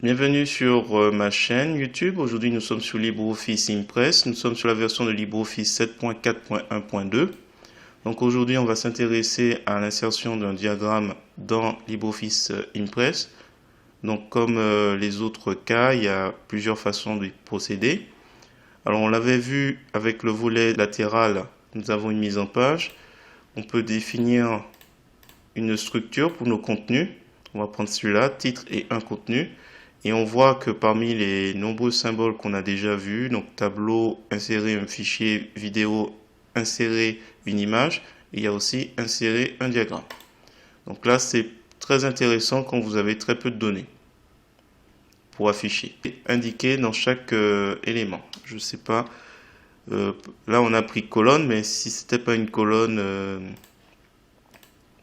Bienvenue sur ma chaîne YouTube. Aujourd'hui, nous sommes sur LibreOffice Impress. Nous sommes sur la version de LibreOffice 7.4.1.2. Donc aujourd'hui, on va s'intéresser à l'insertion d'un diagramme dans LibreOffice Impress. Donc comme les autres cas, il y a plusieurs façons de procéder. Alors on l'avait vu avec le volet latéral, nous avons une mise en page. On peut définir une structure pour nos contenus. On va prendre celui-là, titre et un contenu. Et on voit que parmi les nombreux symboles qu'on a déjà vus, donc tableau, insérer un fichier vidéo, insérer une image, il y a aussi insérer un diagramme. Donc là, c'est très intéressant quand vous avez très peu de données pour afficher. Indiquer dans chaque élément. Je sais pas, là on a pris colonne, mais si c'était pas une colonne,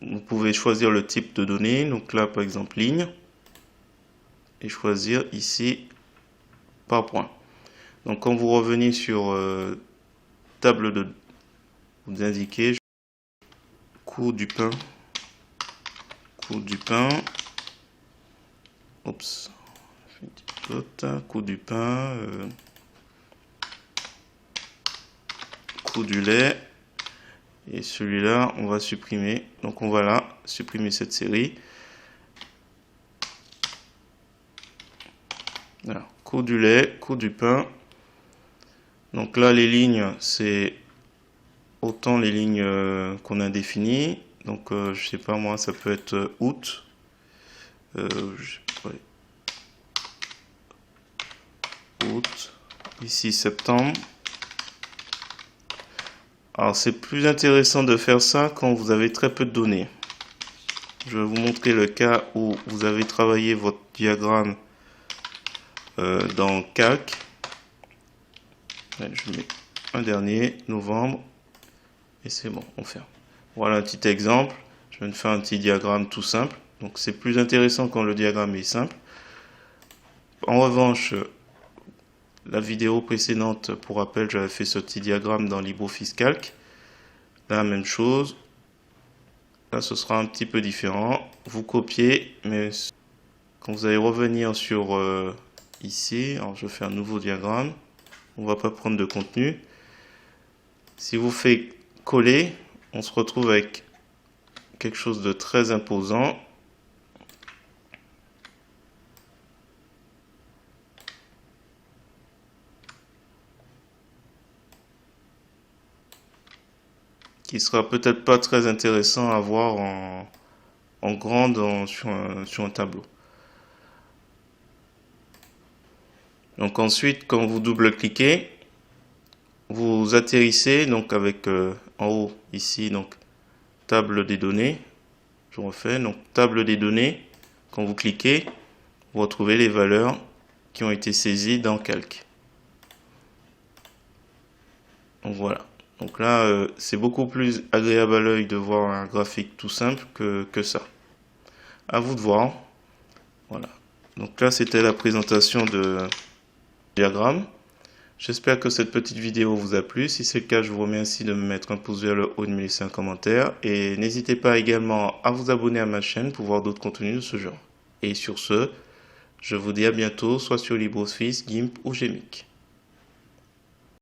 vous pouvez choisir le type de données. Donc là, par exemple, ligne. Et choisir ici par point. Donc quand vous revenez sur table de, vous indiquez coût du pain, oups, coût du pain, coût du lait, et celui-là on va supprimer. Donc on va là supprimer cette série. Voilà. Coût du lait, coût du pain. Donc là, les lignes, c'est autant les lignes qu'on a définies. Donc, je sais pas moi, ça peut être août. Ouais. Août. Ici, septembre. Alors, c'est plus intéressant de faire ça quand vous avez très peu de données. Je vais vous montrer le cas où vous avez travaillé votre diagramme dans Calc. Je mets un dernier, novembre, et c'est bon, on ferme. Voilà un petit exemple. Je viens de faire un petit diagramme tout simple. Donc c'est plus intéressant quand le diagramme est simple. En revanche, la vidéo précédente, pour rappel, j'avais fait ce petit diagramme dans LibreOffice Calc. Là, même chose. Là, ce sera un petit peu différent. Vous copiez, mais quand vous allez revenir sur ici, alors je fais un nouveau diagramme. On ne va pas prendre de contenu. Si vous faites coller, on se retrouve avec quelque chose de très imposant. Qui sera peut-être pas très intéressant à voir en grand sur un tableau. Donc ensuite, quand vous double-cliquez, vous atterrissez donc avec en haut ici donc table des données. Je refais donc table des données. Quand vous cliquez, vous retrouvez les valeurs qui ont été saisies dans Calc. Donc voilà. Donc là, c'est beaucoup plus agréable à l'œil de voir un graphique tout simple que ça. À vous de voir. Voilà. Donc là, c'était la présentation de diagramme. J'espère que cette petite vidéo vous a plu. Si c'est le cas, je vous remercie de me mettre un pouce vers le haut et de me laisser un commentaire. Et n'hésitez pas également à vous abonner à ma chaîne pour voir d'autres contenus de ce genre. Et sur ce, je vous dis à bientôt, soit sur LibreOffice, GIMP ou Gmic.